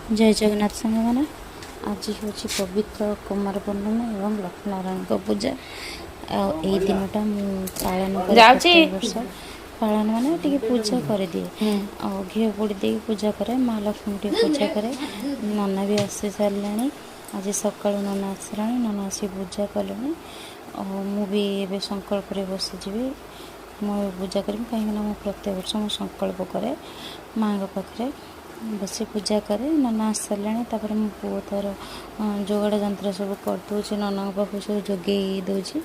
जय जगन्नाथ संग मैंने आज हूँ पवित्र कुमार पूर्णिमा एवं लक्ष्मीनारायण पूजा यही दिनटा पालन वर्ष पालन माने टी पूजा कर दिए घी पोड़ी दे पूजा करे माँ लक्ष्मी टी पूजा करे नना भी आसी सारे आज सका नना आसला नना आसी पूजा कले मुझे संकल्प बसीजी मु पूजा करी कहीं मु प्रत्येक वर्ष मु संकल्प करे माँ पाखे बस पूजा करे नना आस सारे मो पु तार जोगाड़ जंत्र सब करदे नना पाख सब जोगे दूसरी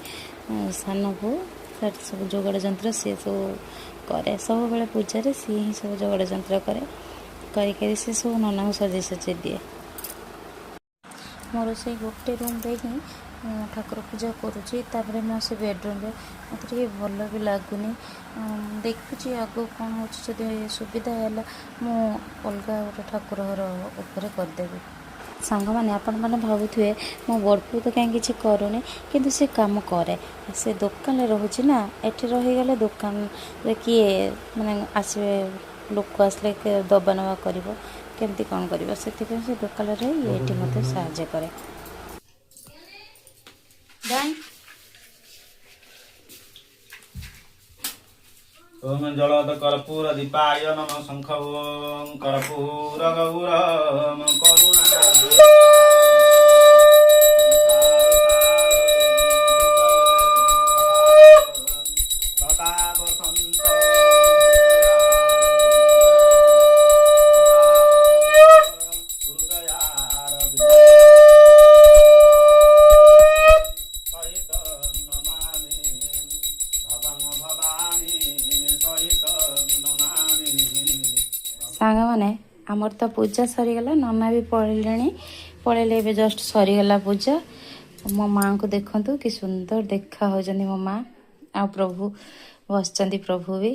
सान पु सब जोगाड़ जंत्र सी सब करे सब बेले पूजा सी ही सब जोगाड़ जंत्र करे कर सब नना को सजे सजे दिए मोर से गोटे रूम रे ही ठाकुर पूजा करुँची मो से बेडरूम रे मत भल भी लगुनि देखुची आगो कौन हो सुविधा है मु अलग गोटे ठाकुर घर उपर करदेवी सांग मैंने आपण मैंने भावुए मो बड़पू तो कहीं किसी करूनी किंतु से काम करे से दुकान रोचे ना एटी रहीगले दुकान किए माने आसवे लोक आसले दबा नवा कर केमती कौन कर से दुकान ये मत साहाଯ୍य करे ओम जलद कर्पूर दीपाय नमः शंख कर्पूर गौरम करुणा सांग मैंने आमर तो पूजा सरीगला नना भी पलैले जस्ट सरीगला पूजा मो माँ को देखु कि सुंदर देखा हो मो माँ आ प्रभु बसचंदी प्रभु भी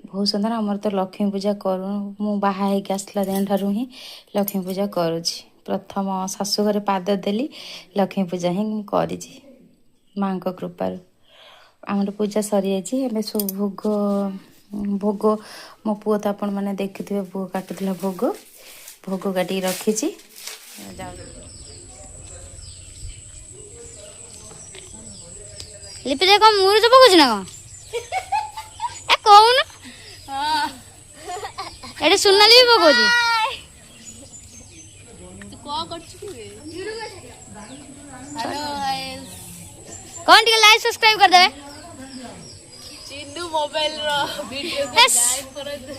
बहुत सुंदर आमर तो लक्ष्मी पूजा करू मु बाहा आसला दिन ठारू ही लक्ष्मी पूजा करुँची प्रथम शाशु घरे पाद देली लक्ष्मी पूजा ही करी माँ को कृपार आमर पूजा सरी जाए सब भोग भोग मो पुओ तो आपण मैंने देखिए पुओ काटुला भोग भोग काटिक रखी लिपि दे कम मुरुज पकोछ ना ए कहून एडे सुनाली भी पकोछ तू को करछ कि हेलो गाइस कौन टिके लाइक सब्सक्राइब कर दे चिन्नू मोबाइल रो वीडियो को लाइक कर दे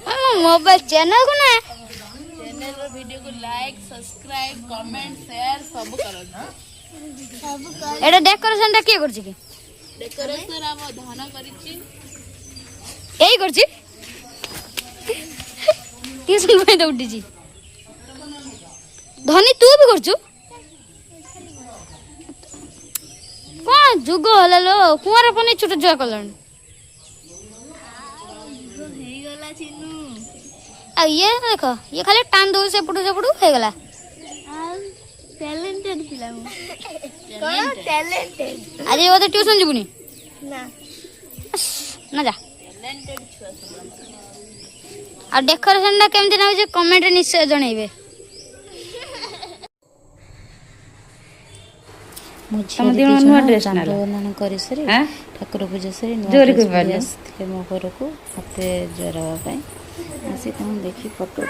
हम मोबाइल चैनल को ना चैनल रो वीडियो को लाइक सब्सक्राइब कमेंट शेयर सब करो एटा डेकोरेशन टा के करछि कि डेकोरेशन हम धन करिछि एई करछि ट्यूशन में तो उठिछि धनी तू भी करछु कौन जुग होला लो कुआर पने छोट जुआ कलन हेई गला चिन्नू आ ये देखो ये खाली टान दो से पुटू हे गला टैलेंटेड पिला कोन टैलेंटेड आज ये ट्यूशन जीवनी ना ना जा टैलेंटेड छुआ आ डेकोरेशन ना केमती ना जे कमेंट रे निश्चय जणैबे ठाकुर पूजा सरी मो घर को मत ज्वर हाँपाई आसी देखी फोटो